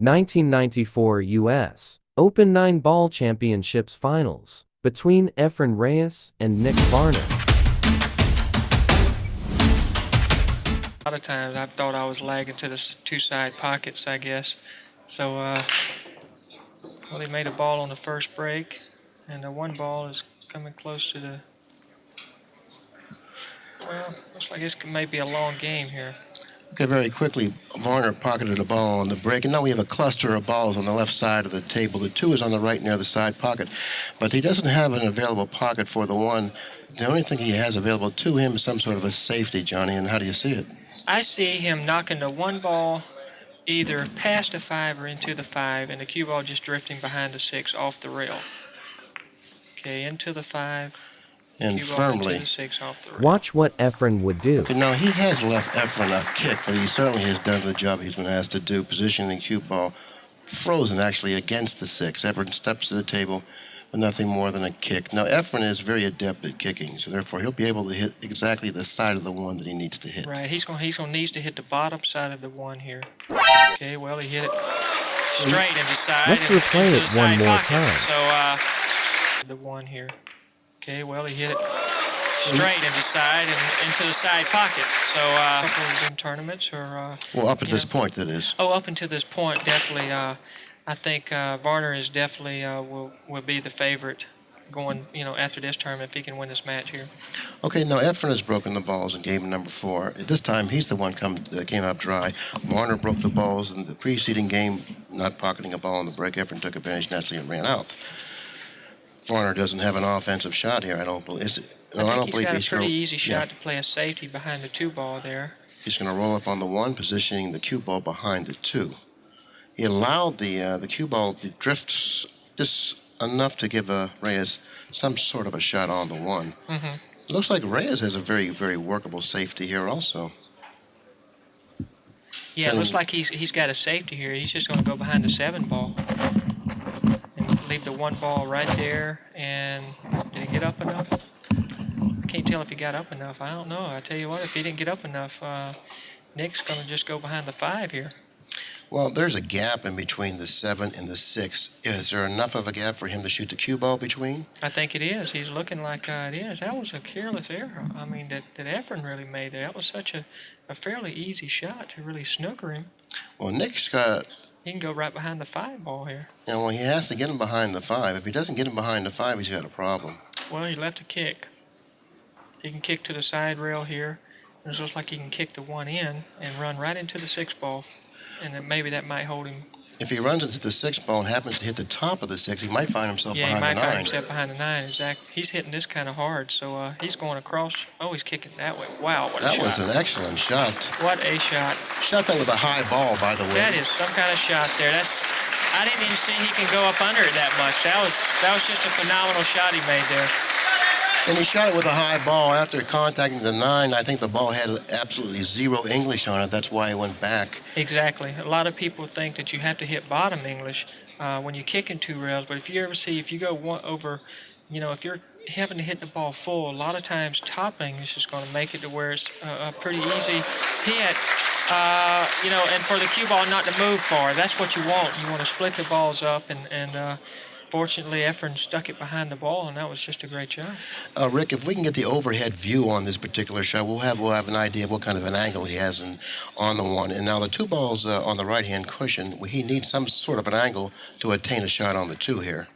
1994 U.S. Open 9-Ball Championships Finals between Efren Reyes and Nick VARNER. A lot of times I thought I was lagging to the two side pockets, I guess. So, well, he made a ball on the first break, and the one ball is coming close to the, well, looks like this may be a long game here. Okay, very quickly, Varner pocketed a ball on the break, and now we have a cluster of balls on the left side of the table. The 2 is on the right near the side pocket, but he doesn't have an available pocket for the 1. The only thing he has available to him is some sort of a safety, Johnny, and how do you see it? I see him knocking the one ball either past the 5 or into the 5, and the cue ball just drifting behind the 6 off the rail. Okay, into the 5. And firmly. Watch what Efren would do. Okay, now he has left Efren a kick, but he certainly has done the job he's been asked to do, positioning the cue ball frozen actually against the 6. Efren steps to the table with nothing more than a kick. Now Efren is very adept at kicking, so therefore he'll be able to hit exactly the side of the 1 that he needs to hit. Right, he's gonna needs to hit the bottom side of the 1 here. Okay, well he hit it straight into the side. Let's replay it one more time. So the 1 here. Okay, well, he hit it straight into the side and into the side pocket. So, in tournaments or... well, up at this point, that is. Oh, up until this point, definitely. I think Varner is definitely will be the favorite going, after this tournament if he can win this match here. Okay, now Efren has broken the balls in game number 4. This time, he's the one came up dry. Varner broke the balls in the preceding game, not pocketing a ball on the break. Efren took advantage naturally and ran out. Varner doesn't have an offensive shot here, I don't believe. I think he's got a pretty easy shot to play a safety behind the 2 ball there. He's going to roll up on the 1, positioning the cue ball behind the 2. He allowed the cue ball to drift just enough to give Reyes some sort of a shot on the 1. Mm-hmm. It looks like Reyes has a very, very workable safety here also. Yeah, it looks like he's got a safety here. He's just going to go behind the 7 ball. Leave the 1 ball right there, and did he get up enough? I can't tell if he got up enough. I don't know. I tell you what, if he didn't get up enough, Nick's going to just go behind the 5 here. Well, there's a gap in between the 7 and the 6. Is there enough of a gap for him to shoot the cue ball between? I think it is. He's looking like it is. That was a careless error. I mean, that Efren really made there. That was such a fairly easy shot to really snooker him. Well, Nick's got... He can go right behind the 5 ball here. Yeah, well, he has to get him behind the 5. If he doesn't get him behind the 5, he's got a problem. Well, he left a kick. He can kick to the side rail here. It looks like he can kick the 1 in and run right into the 6 ball. And then maybe that might hold him. If he runs into the 6 ball and happens to hit the top of the 6, he might find himself behind the 9. Yeah, he might find himself behind the 9. Exactly. He's hitting this kind of hard, so he's going across. Oh, he's kicking that way. Wow, what a shot. That was an excellent shot. What a shot. Shot that with a high ball, by the way. That is some kind of shot there. I didn't even see he can go up under it that much. That was just a phenomenal shot he made there. And he shot it with a high ball after contacting the 9. I think the ball had absolutely 0 English on it. That's why it went back. Exactly. A lot of people think that you have to hit bottom English when you kick in 2 rails. But if you go over, if you're having to hit the ball full, a lot of times top English is going to make it to where it's a pretty easy hit. And for the cue ball not to move far. That's what you want. You want to split the balls up and fortunately, Efren stuck it behind the ball, and that was just a great shot. Rick, if we can get the overhead view on this particular shot, we'll have an idea of what kind of an angle he has on the 1. And now the 2 balls on the right-hand cushion, he needs some sort of an angle to attain a shot on the 2 here.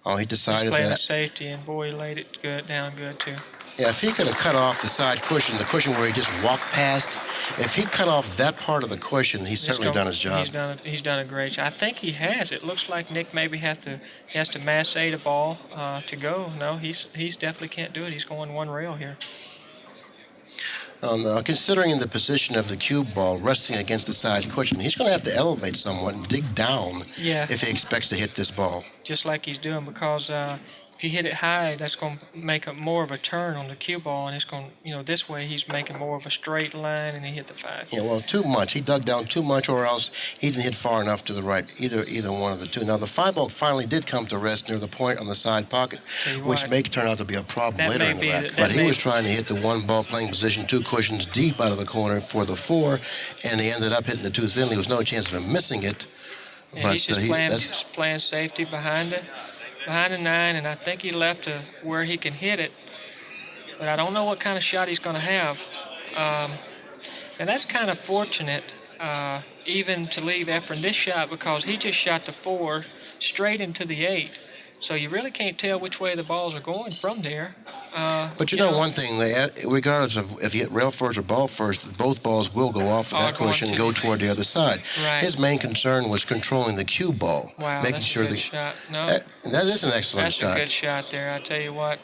Oh, he decided that. He's playing safety, and boy, he laid it down good, too. Yeah, if he could have cut off the side cushion, the cushion where he just walked past, if he cut off that part of the cushion, he's certainly done his job. He's done a great job. I think he has. It looks like Nick maybe has to masse the ball to go. No, he's definitely can't do it. He's going 1 rail here. Considering the position of the cue ball resting against the side cushion, he's going to have to elevate somewhat and dig down if he expects to hit this ball. Just like he's doing, because if if you hit it high, that's going to make a more of a turn on the cue ball, and it's going to, this way he's making more of a straight line, and he hit the 5. Yeah, well, too much. He dug down too much, or else he didn't hit far enough to the right. Either one of the two. Now, the 5 ball finally did come to rest near the point on the side pocket, which may turn out to be a problem later in the rack. But he was trying to hit the 1 ball playing position, 2 cushions deep out of the corner for the 4, and he ended up hitting it too thinly. There was no chance of him missing it. Yeah, but he's just playing safety behind the 9, and I think he left to where he can hit it. But I don't know what kind of shot he's going to have. And that's kind of fortunate, even to leave Efren this shot, because he just shot the 4 straight into the 8. So you really can't tell which way the balls are going from there. But you know one thing, regardless of if you hit rail first or ball first, both balls will go off of that cushion and go toward the other side. Right. His main concern was controlling the cue ball, making sure that's a good shot. No, that is an excellent shot. That's a good shot there. I tell you what,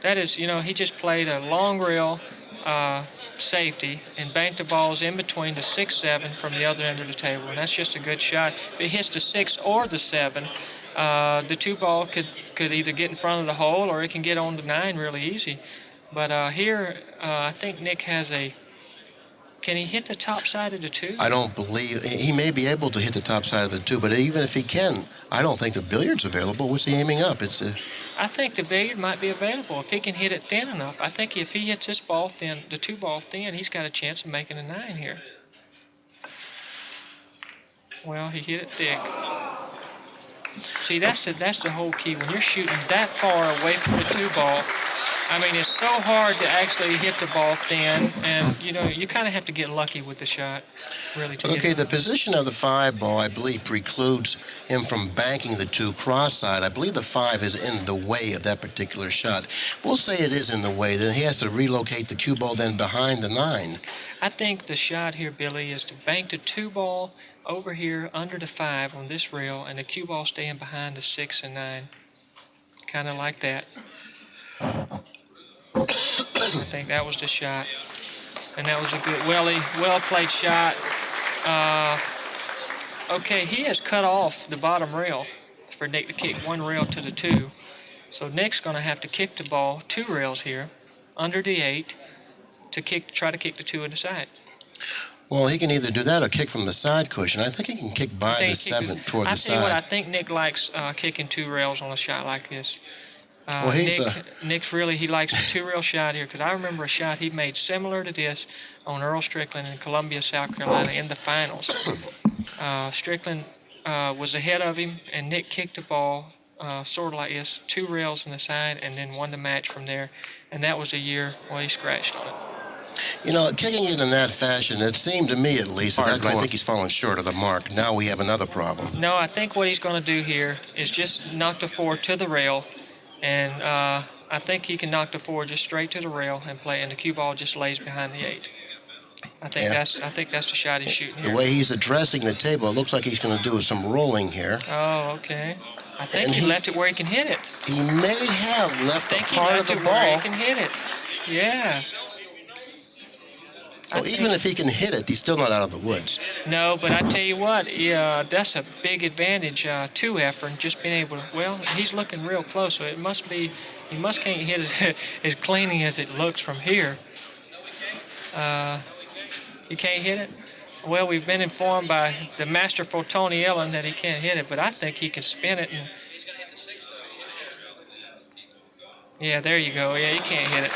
that is. He just played a long rail safety and banked the balls in between the 6-7 from the other end of the table, and that's just a good shot. If it hits the 6 or the 7. The 2 ball could either get in front of the hole or it can get on the 9 really easy. But here, I think Nick has a. Can he hit the top side of the 2? I don't believe he may be able to hit the top side of the 2, but even if he can, I don't think the billiard's available. What's he aiming up? I think the billiard might be available if he can hit it thin enough. I think if he hits this ball thin, the 2 ball thin, he's got a chance of making a 9 here. Well, he hit it thick. See, that's the whole key. When you're shooting that far away from the 2 ball, I mean, it's so hard to actually hit the ball thin, and you kind of have to get lucky with the shot, really. Okay, the position of the 5 ball, I believe, precludes him from banking the 2 cross-side. I believe the 5 is in the way of that particular shot. We'll say it is in the way. Then he has to relocate the cue ball then behind the 9. I think the shot here, Billy, is to bank the 2 ball over here under the 5 on this rail, and the cue ball staying behind the 6 and 9, kind of like that. I think that was the shot, and that was a good, well played shot. Okay, he has cut off the bottom rail for Nick to kick 1 rail to the 2, so Nick's going to have to kick the ball 2 rails here under the 8 to try to kick the 2 in the side. Well, he can either do that or kick from the side cushion. I think he can kick by the 7 toward the side. I tell you what, I think Nick likes kicking 2 rails on a shot like this. Nick's really, he likes a 2 rail shot here, because I remember a shot he made similar to this on Earl Strickland in Columbia, South Carolina in the finals. Strickland was ahead of him, and Nick kicked the ball sort of like this, 2 rails on the side, and then won the match from there. And that was a year, he scratched on it. Kicking it in that fashion, it seemed to me at least, I think he's fallen short of the mark. Now we have another problem. No, I think what he's going to do here is just knock the 4 to the rail, and I think he can knock the 4 just straight to the rail and play, and the cue ball just lays behind the 8. I think that's the shot he's shooting here. The way he's addressing the table, it looks like he's going to do some rolling here. Oh, okay. I think he left it where he can hit it. He may have left a part of the ball. Where he can hit it. Yeah. Well, even if he can hit it, he's still not out of the woods. No, but I tell you what, that's a big advantage to Efren, just being able to, he's looking real close, so he must can't hit it as cleanly as it looks from here. He can't hit it? Well, we've been informed by the masterful Tony Ellen that he can't hit it, but I think he can spin it. Yeah, there you go. Yeah, he can't hit it.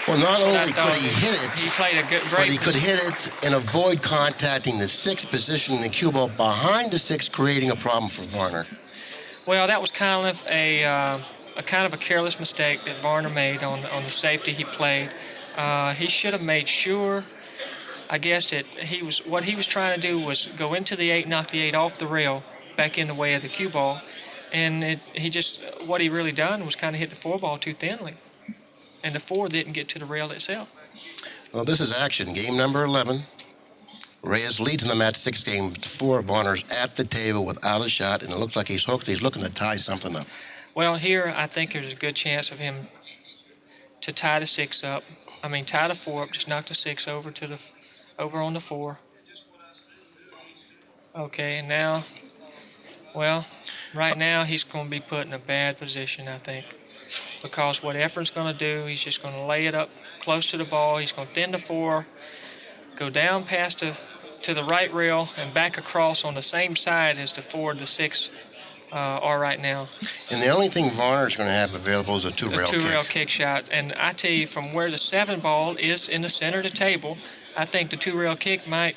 Well, not only could he hit it, he played a great, but he could hit it and avoid contacting the 6, positioning the cue ball behind the 6, creating a problem for Varner. Well, that was kind of a careless mistake that Varner made on the safety he played. He should have made sure, I guess, that what he was trying to do was go into the 8, knock the 8 off the rail, back in the way of the cue ball, and what he really done was kind of hit the 4 ball too thinly. And the 4 didn't get to the rail itself. Well, this is action. Game number 11. Reyes leads in the match 6 games to 4. Varner's at the table without a shot, and it looks like he's hooked. He's looking to tie something up. Well, here I think there's a good chance of him to tie the 6 up. Tie the 4 up, just knock the 6 over on the 4. Okay, and now, right now he's going to be put in a bad position, I think. because what Efren's going to do, he's just going to lay it up close to the ball. He's going to thin the 4, go down past to the right rail, and back across on the same side as the 4 and the 6 are right now. And the only thing Varner's going to have available is a two-rail kick. Two-rail kick shot. And I tell you, from where the 7 ball is in the center of the table, I think the two-rail kick might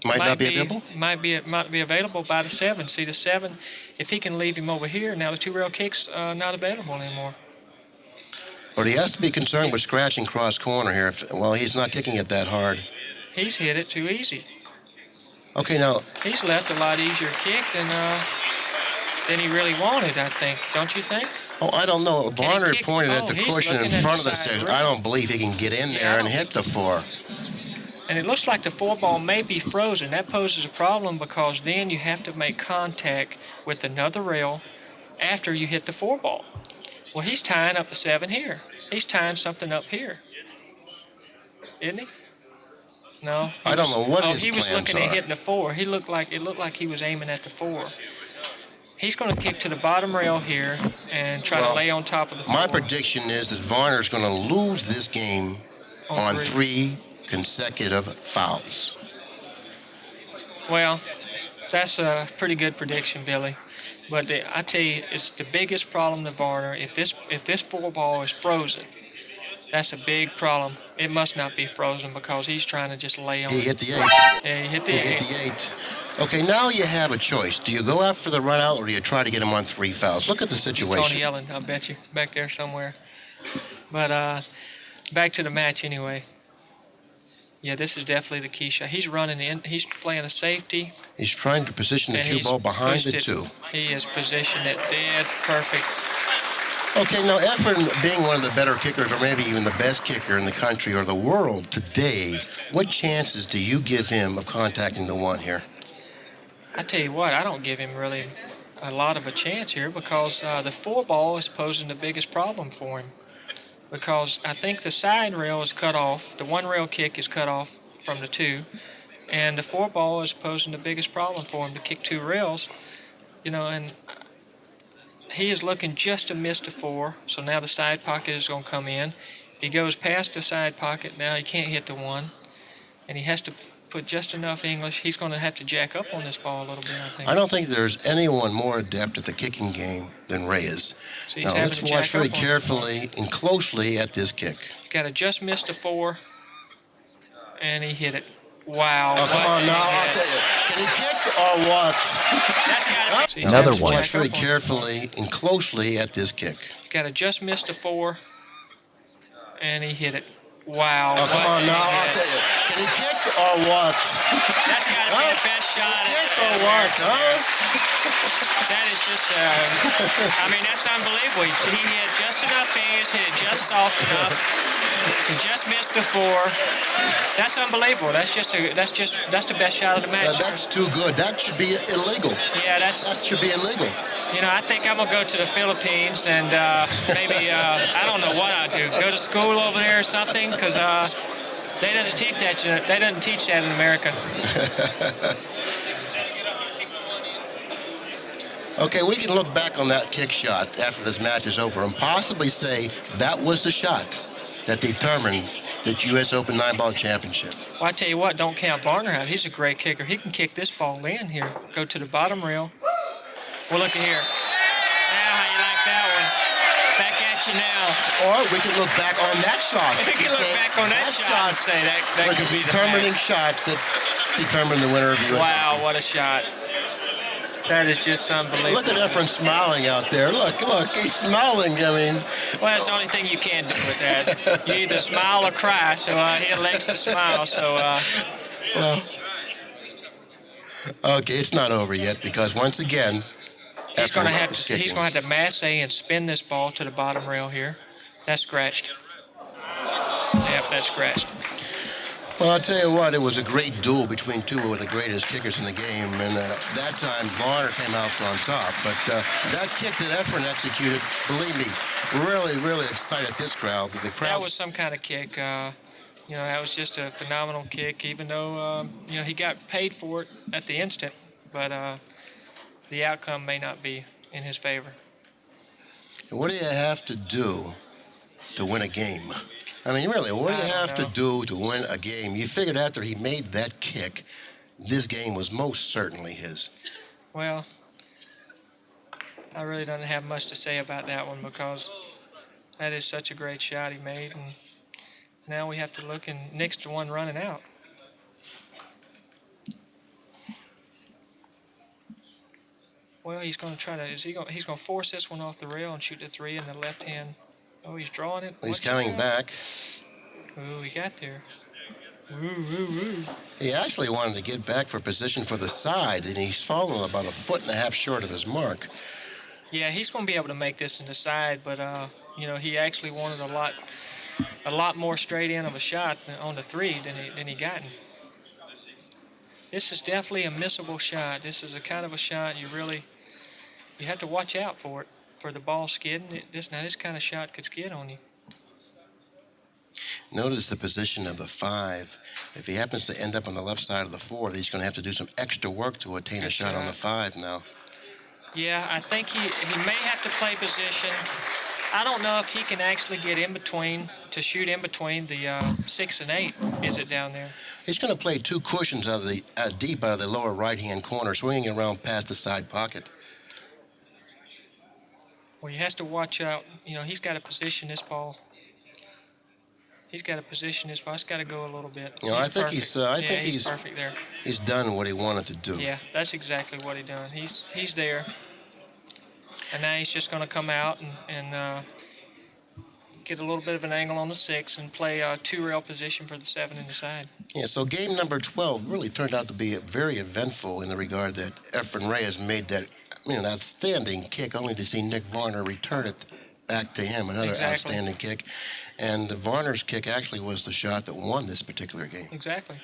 not be available? Might be available by the 7. See, the 7, if he can leave him over here, now the two-rail kick's not available anymore. But he has to be concerned with scratching cross corner here. Well, he's not kicking it that hard. He's hit it too easy. Okay, now... He's left a lot easier kick than he really wanted, I think. Don't you think? Oh, I don't know. Varner pointed at the he's cushion in looking at front of the the side six. rail. I don't believe he can get in there and hit the 4. And it looks like the 4 ball may be frozen. That poses a problem because then you have to make contact with another rail after you hit the 4 ball. Well, he's tying up the 7 here. He's tying something up here. Isn't he? No. I don't know what his plans he was looking at are. hitting the 4. It looked like he was aiming at the 4. He's going to kick to the bottom rail here and try to lay on top of the 4. My prediction is that Varner's going to lose this game on 3 consecutive fouls. Well, that's a pretty good prediction, Billy. But I tell you, it's the biggest problem to Varner. If this 4 ball is frozen, that's a big problem. It must not be frozen because he's trying to just lay on. He hit the 8. Yeah, he hit the 8. Okay, now you have a choice. Do you go after the run out or do you try to get him on 3 fouls? Look at the situation. Tony Ellen, I bet you, back there somewhere. But back to the match anyway. Yeah, this is definitely the key shot. He's running in. He's playing a safety. He's trying to position the cue ball behind the 2. He has positioned it dead perfect. Okay, now Efren, being one of the better kickers, or maybe even the best kicker in the country or the world today, what chances do you give him of contacting the 1 here? I tell you what, I don't give him really a lot of a chance here because the 4 ball is posing the biggest problem for him. Because I think the side rail is cut off, the 1 rail kick is cut off from the 2, and the 4 ball is posing the biggest problem for him to kick 2 rails, and he is looking just to miss the 4, so now the side pocket is going to come in. He goes past the side pocket, now he can't hit the 1, and he has to put just enough English. He's going to have to jack up on this ball a little bit, I think. I don't think there's anyone more adept at the kicking game than Reyes. So now, let's watch very carefully and closely at this kick. Got to just miss the 4, and he hit it. Wow. Oh, come on now, I'll tell you. Can he kick or what? That's got to Another one. Watch very carefully and closely at this kick. Got to just miss the 4, and he hit it. Wow. Oh, come on now, I'll tell you. Can he kick or what? That's got to be the best shot. Kick or what, huh? That is just, that's unbelievable. He hit just enough hands, hit it just soft enough, just missed the 4. That's unbelievable. That's the best shot of the match. That's too good. That should be illegal. Yeah, that should be illegal. I think I'm going to go to the Philippines and maybe, I don't know what I'd do. Go to school over there or something because they didn't teach that in America. Okay, we can look back on that kick shot after this match is over and possibly say that was the shot that determined the U.S. Open 9-ball championship. Well, I tell you what, don't count Varner out. He's a great kicker. He can kick this ball in here. Go to the bottom rail. Well, look at here. Now, how you like that one? Back at you now. Or we can look back on that shot. We can look back on that shot and say that was could a be the determining match. shot that determined the winner of the U.S. Wow, Open. what a shot. That is just unbelievable. Look at Efren smiling out there. Look, he's smiling. I mean... Well, that's the only thing you can do with that. You either smile or cry, so he elects to smile, so... Well, okay, it's not over yet because once again... He's going to have to masse and spin this ball to the bottom rail here. That's scratched. Yep, that's scratched. Well, I'll tell you what, it was a great duel between 2 of the greatest kickers in the game, and that time Varner came out on top. But that kick that Efren executed, believe me, really, really excited this crowd. That was some kind of kick. That was just a phenomenal kick, even though, he got paid for it at the instant. But the outcome may not be in his favor. What do you have to do to win a game? I mean, really, what do you have to do to win a game? You figured after he made that kick, this game was most certainly his. Well, I really don't have much to say about that one because that is such a great shot he made, and now we have to look, and Nick's the one running out. Well, he's going to try to. He's going to force this one off the rail and shoot the 3 in the left hand. Oh, he's drawing it. He's coming back. Oh, he got there. Woo, woo, woo. He actually wanted to get back for position for the side, and he's fallen about 1.5 feet short of his mark. Yeah, he's going to be able to make this in the side, but he actually wanted a lot more straight in of a shot on the 3 than he got. This is definitely a missable shot. This is a kind of a shot you have to watch out for it, for the ball skidding. This kind of shot could skid on you. Notice the position of the 5. If he happens to end up on the left side of the 4, he's going to have to do some extra work to attain a shot on the 5 now. Yeah, I think he may have to play position. I don't know if he can actually get in between, to shoot in between the 6 and 8. Is it down there? He's going to play 2 cushions out of the deep out of the lower right-hand corner, swinging around past the side pocket. Well, he has to watch out. He's got to position this ball. He's got to position his ball. It's got to go a little bit. I think he's perfect there. He's done what he wanted to do. Yeah, that's exactly what he done. He's there. And now he's just going to come out and get a little bit of an angle on the 6 and play a 2-rail position for the 7 in the side. Yeah, so game number 12 really turned out to be very eventful in the regard that Efren Reyes made that outstanding kick, only to see Nick Varner return it back to him, another outstanding kick. And Varner's kick actually was the shot that won this particular game. Exactly.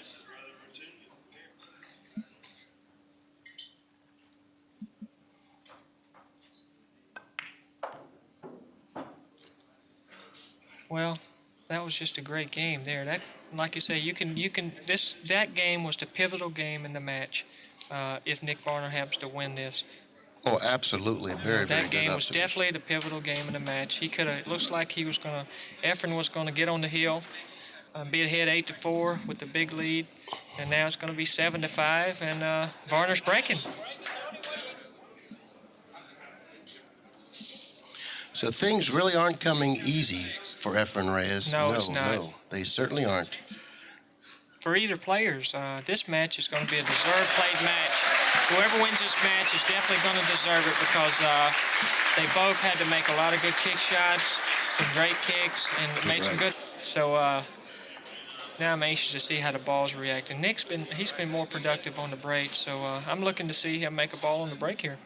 Well, that was just a great game there. That, like you say, that game was the pivotal game in the match. If Nick Varner happens to win this. Oh, absolutely, very that good game was definitely the pivotal game in the match. It looks like Efren was going to get on the hill, be ahead 8-4 with the big lead, and now it's going to be 7-5, and Varner's breaking. So things really aren't coming easy for Efren Reyes. No, it's not. No, they certainly aren't. For either players, this match is going to be a deserved played match. Whoever wins this match is definitely going to deserve it because they both had to make a lot of good kick shots, some great kicks, and made some good. So now I'm anxious to see how the ball's reacting. He's been more productive on the break, so I'm looking to see him make a ball on the break here.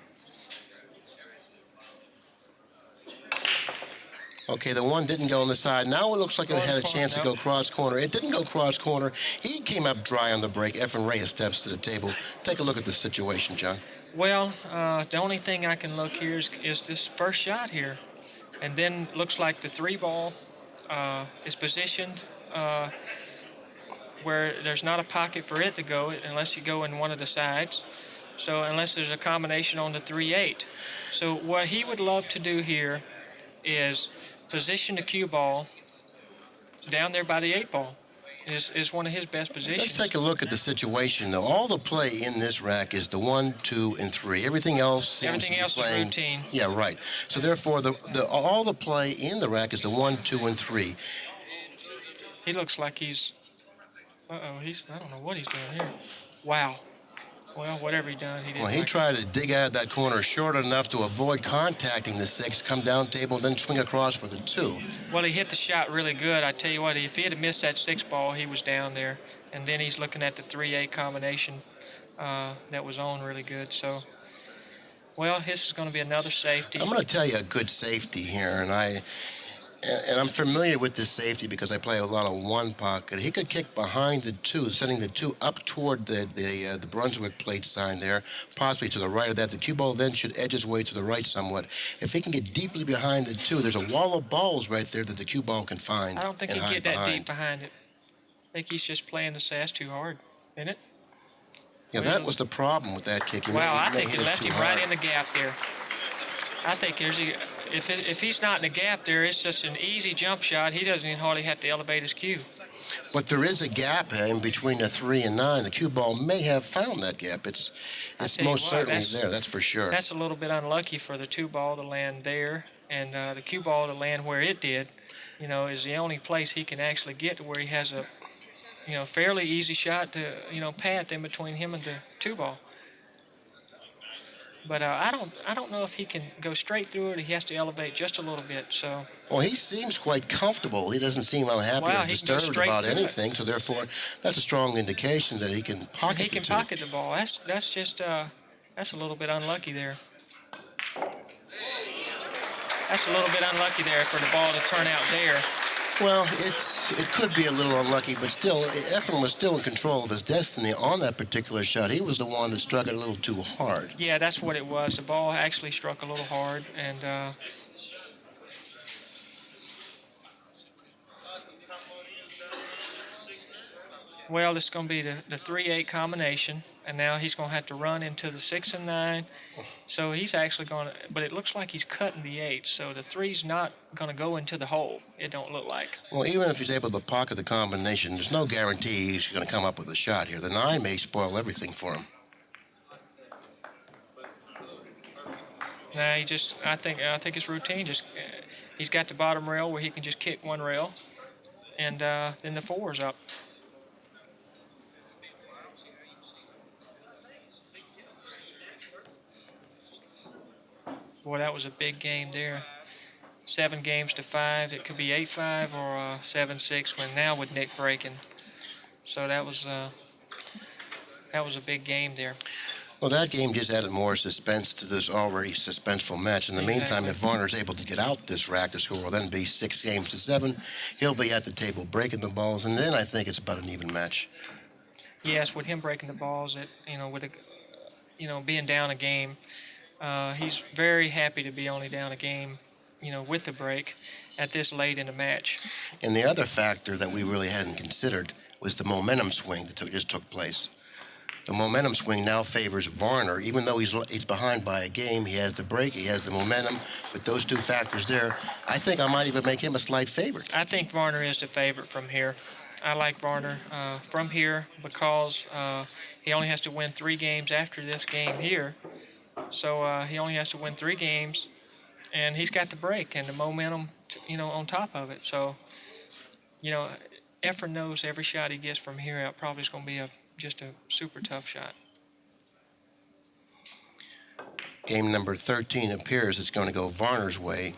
Okay, the one didn't go on the side. Now it looks like it had a chance to go cross corner. It didn't go cross corner. He came up dry on the break. Efren Reyes steps to the table. Take a look at the situation, John. Well, the only thing I can look here is this first shot here. And then looks like the 3 ball is positioned where there's not a pocket for it to go unless you go in one of the sides. So unless there's a combination on the 3-8. So what he would love to do here is position the cue ball down there by the 8 ball is one of his best positions. Let's take a look at the situation, though. All the play in this rack is the 1, 2, and 3. Everything else seems to be playing. Is routine. Yeah, right. So therefore, all the play in the rack is the 1, 2, and 3. He looks like he's. I don't know what he's doing here. Wow. Well, whatever he done, he didn't. Well, he tried to dig out of that corner short enough to avoid contacting the 6, come down table, then swing across for the 2. Well, he hit the shot really good. I tell you what, if he had missed that 6 ball, he was down there. And then he's looking at the 3-8 combination that was on really good. So, well, this is going to be another safety. I'm going to tell you a good safety here, and I'm familiar with this safety because I play a lot of 1 pocket. He could kick behind the 2, sending the 2 up toward the Brunswick plate sign there, possibly to the right of that. The cue ball then should edge his way to the right somewhat. If he can get deeply behind the 2, there's a wall of balls right there that the cue ball can find. I don't think he can get that deep behind it. I think he's just playing the sass too hard, isn't it? Yeah, that was the problem with that kick. Wow, I think he left him right in the gap there. I think if he's not in the gap there, it's just an easy jump shot. He doesn't even hardly have to elevate his cue. But there is a gap in between the 3 and 9. The cue ball may have found that gap. It's tell you most what, certainly there. That's for sure. That's a little bit unlucky for the 2 ball to land there, and the cue ball to land where it did. Is the only place he can actually get to where he has a, fairly easy shot to, path in between him and the 2 ball. But I don't know if he can go straight through it. He has to elevate just a little bit. So. Well, he seems quite comfortable. He doesn't seem unhappy or disturbed about anything. So therefore, that's a strong indication that he can pocket. He can pocket the ball. That's just that's a little bit unlucky there. That's a little bit unlucky there for the ball to turn out there. Well, it could be a little unlucky, but still, Efren was still in control of his destiny on that particular shot. He was the one that struck it a little too hard. Yeah, that's what it was. The ball actually struck a little hard, and well, it's going to be the 3-8 combination, and now he's going to have to run into the 6 and 9. So he's actually going to, but it looks like he's cutting the 8, so the 3's not going to go into the hole. It don't look like. Well, even if he's able to pocket the combination, there's no guarantee he's going to come up with a shot here. The 9 may spoil everything for him. Nah, I think it's routine. He's got the bottom rail where he can just kick one rail, and then the 4's up. Boy, that was a big game there. 7 games to 5. It could be 8-5 or 7-6. When now with Nick breaking, so that was a big game there. Well, that game just added more suspense to this already suspenseful match. In the meantime, if Varner's able to get out this rack, the score will then be 6 games to 7. He'll be at the table breaking the balls, and then I think it's about an even match. Yes, with him breaking the balls, with being down a game. He's very happy to be only down a game, with the break at this late in the match. And the other factor that we really hadn't considered was the momentum swing that just took place. The momentum swing now favors Varner. Even though he's behind by a game, he has the break, he has the momentum. With those 2 factors there, I think I might even make him a slight favorite. I think Varner is the favorite from here. I like Varner from here because he only has to win 3 games after this game here. So he only has to win 3 games, and he's got the break and the momentum, on top of it. So, Efren knows every shot he gets from here out probably is going to be just a super tough shot. Game number 13 appears it's going to go Varner's way.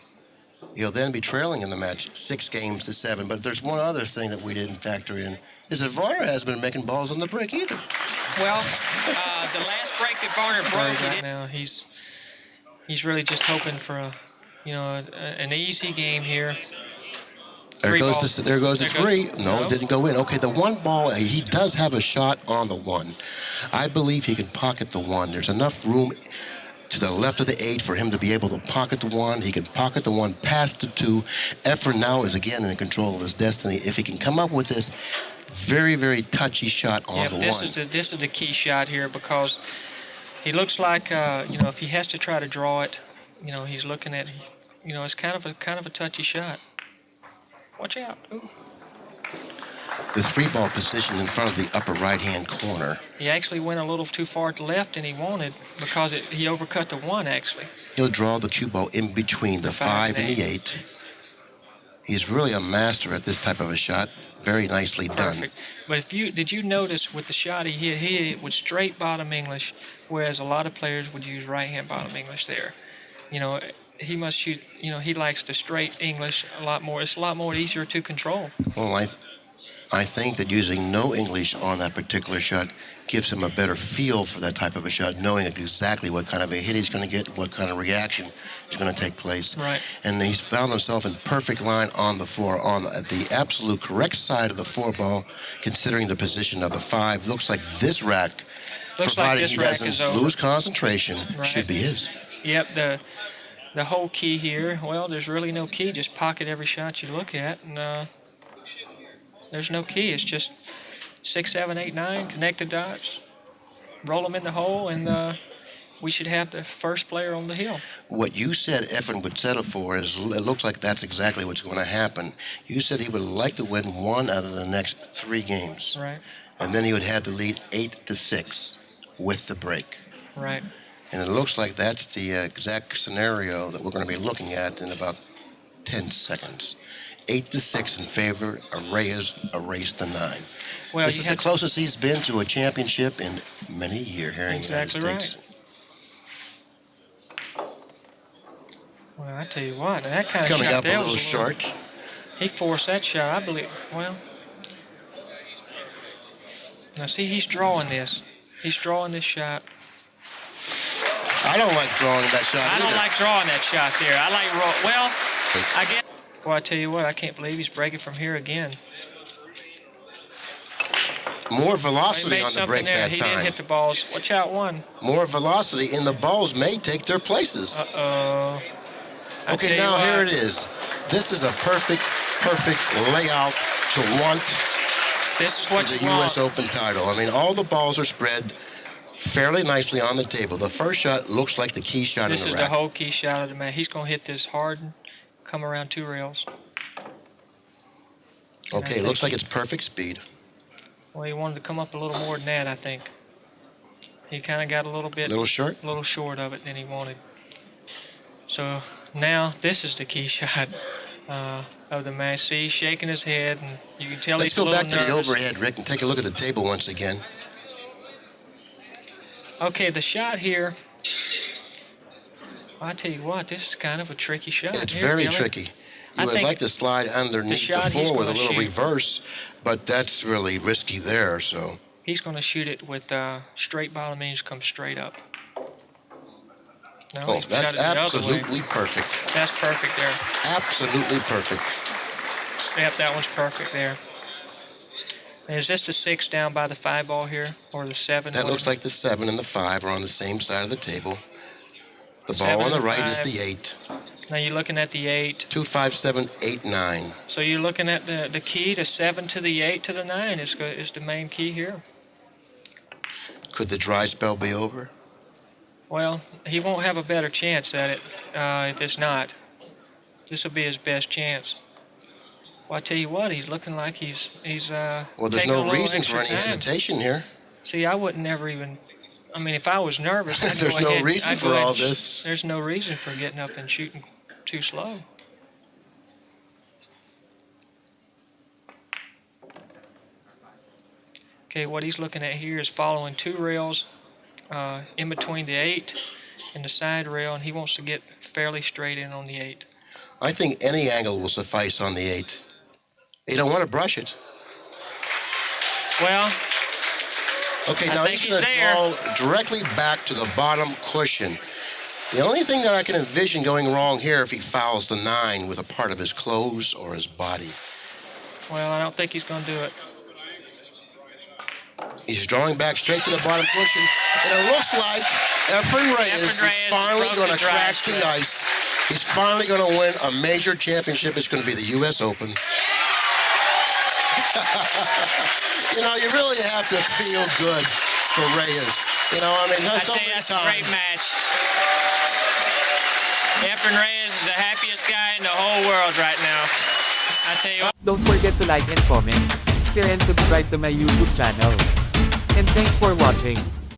He'll then be trailing in the match 6 games to 7. But there's one other thing that we didn't factor in, is that Varner hasn't been making balls on the break either. Well, the last break that Varner broke right now, he's really just hoping for an easy game here. There goes the 3. No, it didn't go in. Okay, the 1 ball, he does have a shot on the 1. I believe he can pocket the 1. There's enough room to the left of the 8 for him to be able to pocket the 1. He can pocket the 1 past the 2. Efren now is again in control of his destiny. If he can come up with this very, very touchy shot on the 1. This is the key shot here, because he looks like if he has to try to draw it, he's looking at it's kind of a touchy shot. Watch out! Ooh. The 3-ball position in front of the upper right-hand corner. He actually went a little too far to the left than he wanted, because he overcut the 1 actually. He'll draw the cue ball in between the 5 and the 8. He's really a master at this type of a shot. Very nicely done. Perfect. But did you notice with the shot he hit it with straight bottom English, whereas a lot of players would use right-hand bottom English there. He must shoot, he likes the straight English a lot more. It's a lot more easier to control. Well, I think that using no English on that particular shot gives him a better feel for that type of a shot, knowing exactly what kind of a hit he's going to get, what kind of reaction is going to take place. Right. And he's found himself in perfect line on the 4, on the absolute correct side of the 4 ball, considering the position of the 5. Looks like this rack, provided he doesn't lose concentration, should be his. Yep, the whole key here, well, there's really no key. Just pocket every shot you look at, and there's no key. It's just 6, 7, 8, 9, connect the dots, roll them in the hole, and we should have the first player on the hill. What you said Efren would settle for is, it looks like that's exactly what's going to happen. You said he would like to win one out of the next 3 games. Right. And then he would have the lead 8-6 with the break. Right. And it looks like that's the exact scenario that we're going to be looking at in about 10 seconds. 8-6 in favor of Reyes, a race to 9. Well, this is the closest he's been to a championship in many years here in the United States. Well, I tell you what, that kind of Coming shot up there a little was short. He forced that shot, I believe. Well, now see, he's drawing this. He's drawing this shot. I don't like drawing that shot I either. don't like drawing that shot there. I like well, I guess. Well, I tell you what, I can't believe he's breaking from here again. More velocity on the break that he time. He didn't hit the balls. Watch out, one. More velocity, and the balls may take their places. Uh-oh. Okay, now here it is. This is a perfect layout to want this is what for the you want. U.S. Open title. I mean, all the balls are spread fairly nicely on the table. The first shot looks like the key shot in the rack. This is the whole key shot of the match. He's going to hit this hard and come around 2 rails. Okay, looks like it's perfect speed. Well, he wanted to come up a little more than that, I think. He kind of got a little bit... A little short? A little short of it than he wanted. So now this is the key shot of the match. See, he's shaking his head, and you can tell he's a little nervous. Let's go back to the overhead, Rick, and take a look at the table once again. Okay, the shot here... I tell you what, this is kind of a tricky shot. It's very tricky. You would like to slide underneath the floor with a little reverse, but that's really risky there, so... He's going to shoot it with straight bottom, means come straight up. No, oh, that's absolutely perfect. That's perfect there. Absolutely perfect. Yep, that one's perfect there. And is this the 6 down by the 5 ball here, or the 7? That looks like the 7 and the 5 are on the same side of the table. The ball on the right is the 8. Now you're looking at the 8. 2, 5, 7, 8, 9. So you're looking at the key, the 7 to the 8 to the 9 is the main key here. Could the dry spell be over? Well, he won't have a better chance at it if it's not. This will be his best chance. Well, I tell you what, he's looking like he's well, there's no reason for any hesitation here. See, I would never even... I mean, if I was nervous, I'd there's go ahead, no reason for all this. There's no reason for getting up and shooting too slow. Okay, what he's looking at here is following 2 rails in between the 8 and the side rail, and he wants to get fairly straight in on the 8. I think any angle will suffice on the 8. You don't want to brush it. Well... Okay, now he's going to draw directly back to the bottom cushion. The only thing that I can envision going wrong here if he fouls the 9 with a part of his clothes or his body. Well, I don't think he's going to do it. He's drawing back straight to the bottom cushion, and it looks like EFREN is finally going to crack the ice. He's finally going to win a major championship. It's going to be the U.S. Open. You know, you really have to feel good for Reyes. You know, I mean, I tell you, that's a great match. Efren Reyes is the happiest guy in the whole world right now. I tell you what. Don't forget to like and comment, share and subscribe to my YouTube channel. And thanks for watching.